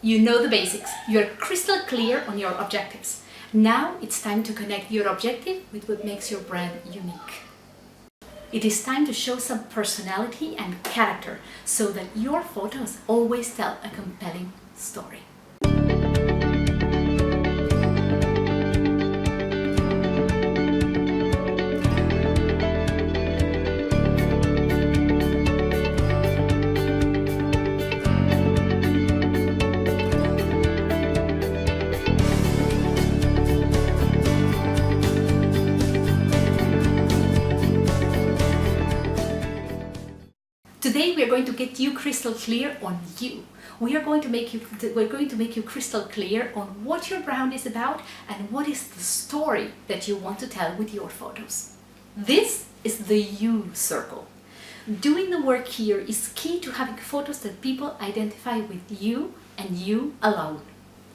You know the basics. You're crystal clear on your objectives. Now it's time to connect your objective with what makes your brand unique. It is time to show some personality and character so that your photos always tell a compelling story. Today we are going to get you crystal clear on you. We're going to make you crystal clear on what your brand is about and what is the story that you want to tell with your photos. This is the you circle. Doing the work here is key to having photos that people identify with you and you alone.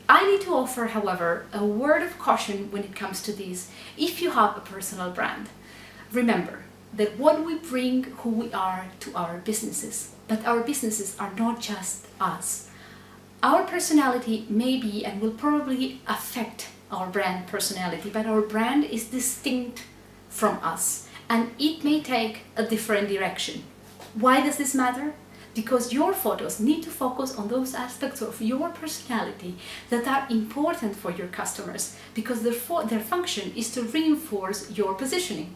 I need to offer, however, a word of caution when it comes to this if you have a personal brand. Remember that what we bring who we are to our businesses, but our businesses are not just us. Our personality may be and will probably affect our brand personality, but our brand is distinct from us and it may take a different direction. Why does this matter? Because your photos need to focus on those aspects of your personality that are important for your customers, because their function is to reinforce your positioning.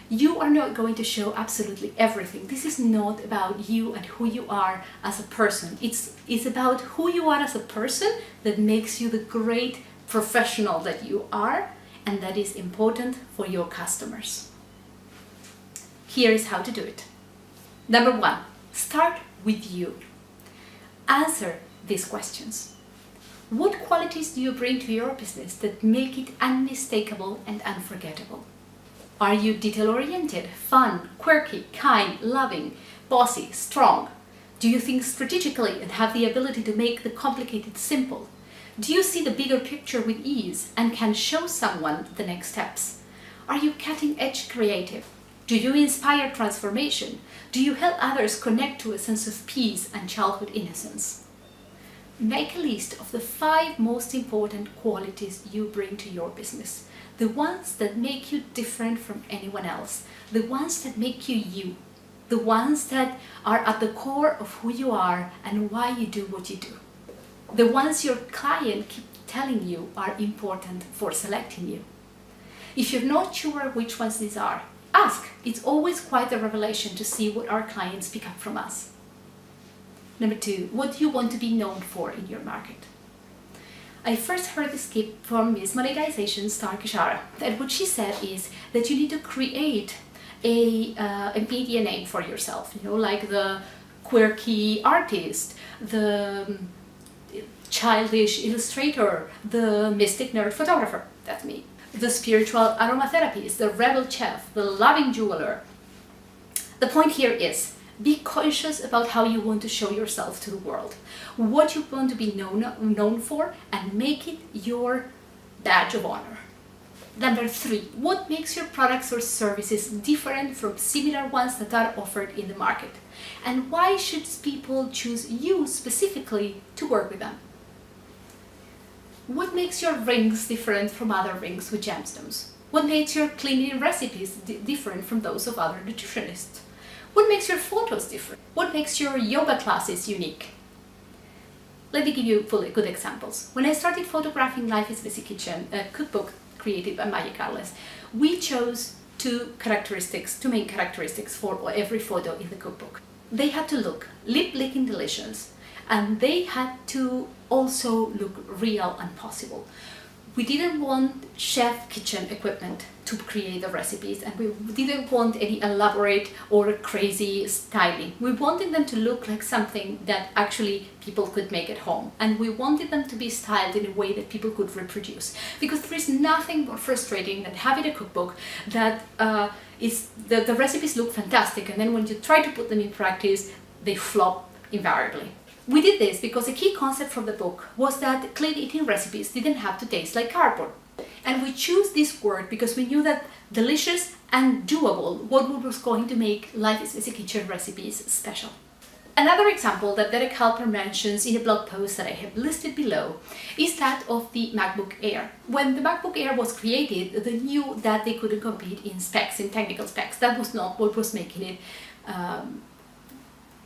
You are not going to show absolutely everything. This is not about you and who you are as a person. It's about who you are as a person that makes you the great professional that you are, and that is important for your customers. Here is how to do it. Number one, start with you. Answer these questions. What qualities do you bring to your business that make it unmistakable and unforgettable? Are you detail-oriented, fun, quirky, kind, loving, bossy, strong? Do you think strategically and have the ability to make the complicated simple? Do you see the bigger picture with ease and can show someone the next steps? Are you cutting-edge creative? Do you inspire transformation? Do you help others connect to a sense of peace and childhood innocence? Make a list of the 5 most important qualities you bring to your business. The ones that make you different from anyone else, the ones that make you you, the ones that are at the core of who you are and why you do what you do, the ones your client keep telling you are important for selecting you. If you're not sure which ones these are, ask. It's always quite a revelation to see what our clients pick up from us. Number 2, what do you want to be known for in your market? I first heard this tip from Miss Monetization Star Kishara, that what she said is that you need to create a media name for yourself, like the quirky artist, the childish illustrator, the mystic nerd photographer, that's me, the spiritual aromatherapist, the rebel chef, the loving jeweler. The point here is, be conscious about how you want to show yourself to the world, what you want to be known for, and make it your badge of honor. Number 3, what makes your products or services different from similar ones that are offered in the market? And why should people choose you specifically to work with them? What makes your rings different from other rings with gemstones? What makes your cleaning recipes different from those of other nutritionists? What makes your photos different? What makes your yoga classes unique? Let me give you good examples. When I started photographing Life is Messy Kitchen, a cookbook created by Maya Carles, we chose 2 main characteristics for every photo in the cookbook. They had to look lip-licking delicious, and they had to also look real and possible. We didn't want chef kitchen equipment to create the recipes, and we didn't want any elaborate or crazy styling. We wanted them to look like something that actually people could make at home, and we wanted them to be styled in a way that people could reproduce, because there is nothing more frustrating than having a cookbook that the recipes look fantastic, and then when you try to put them in practice, they flop invariably. We did this because a key concept from the book was that clean eating recipes didn't have to taste like cardboard. And we chose this word because we knew that delicious and doable was going to make Life is Messy Kitchen recipes special. Another example that Derek Halper mentions in a blog post that I have listed below is that of the MacBook Air. When the MacBook Air was created, they knew that they couldn't compete in specs, in technical specs. That was not what was making it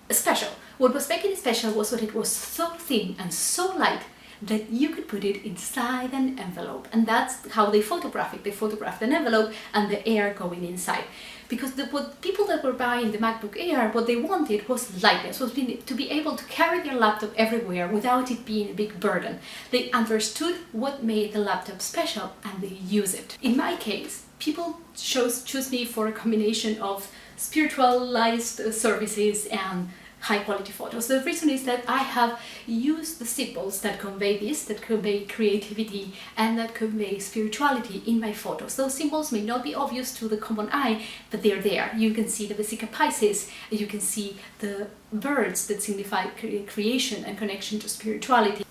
special. What was making it special was that it was so thin and so light that you could put it inside an envelope. And that's how they photographed it. They photographed an envelope and the air going inside. Because what people that were buying the MacBook Air, what they wanted was lightness, was to be able to carry their laptop everywhere without it being a big burden. They understood what made the laptop special and they use it. In my case, people choose me for a combination of spiritualized services and high quality photos. The reason is that I have used the symbols that convey this, that convey creativity and that convey spirituality in my photos. Those symbols may not be obvious to the common eye, but they're there. You can see the Vesica Piscis, you can see the birds that signify creation and connection to spirituality.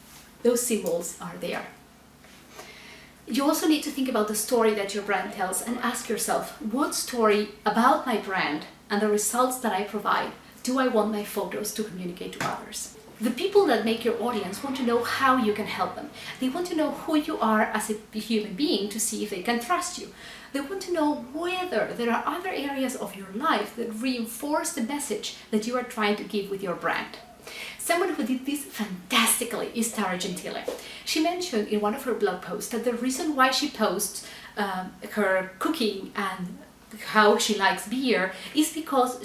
Those symbols are there. You also need to think about the story that your brand tells and ask yourself, what story about my brand and the results that I provide do I want my photos to communicate to others? The people that make your audience want to know how you can help them. They want to know who you are as a human being to see if they can trust you. They want to know whether there are other areas of your life that reinforce the message that you are trying to give with your brand. Someone who did this fantastically is Tara Gentile. She mentioned in one of her blog posts that the reason why she posts her cooking and how she likes beer is because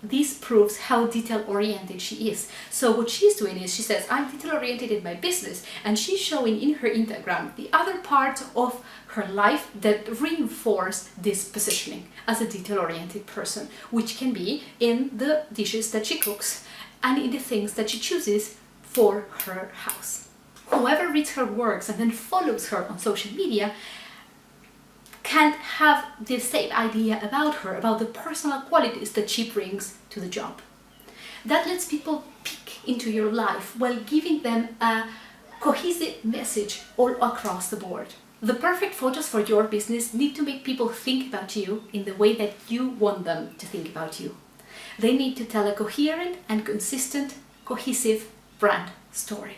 this proves how detail-oriented she is. So what she's doing is she says, I'm detail-oriented in my business, and she's showing in her Instagram the other parts of her life that reinforce this positioning as a detail-oriented person, which can be in the dishes that she cooks and in the things that she chooses for her house. Whoever reads her works and then follows her on social media can have the same idea about her, about the personal qualities that she brings to the job. That lets people peek into your life while giving them a cohesive message all across the board. The perfect photos for your business need to make people think about you in the way that you want them to think about you. They need to tell a coherent and consistent, cohesive brand story.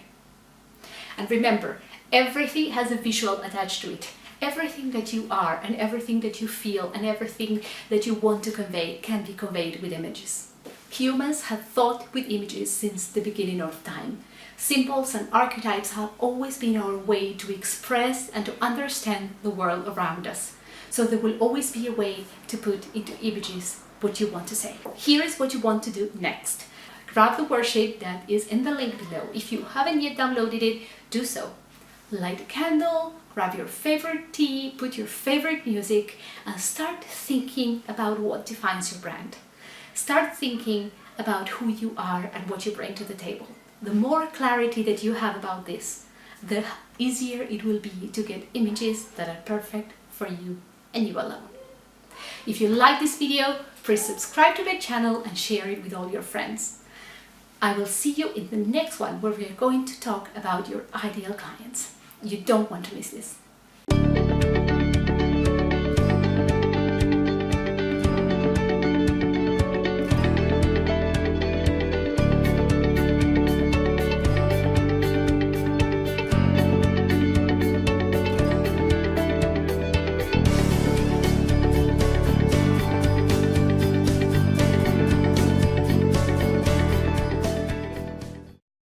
And remember, everything has a visual attached to it. Everything that you are and everything that you feel and everything that you want to convey can be conveyed with images. Humans have thought with images since the beginning of time. Symbols and archetypes have always been our way to express and to understand the world around us. So there will always be a way to put into images what you want to say. Here is what you want to do next. Grab the worksheet that is in the link below. If you haven't yet downloaded it, do so. Light a candle, grab your favorite tea, put your favorite music, and start thinking about what defines your brand. Start thinking about who you are and what you bring to the table. The more clarity that you have about this, the easier it will be to get images that are perfect for you and you alone. If you like this video, please subscribe to the channel and share it with all your friends. I will see you in the next one where we are going to talk about your ideal clients. You don't want to miss this.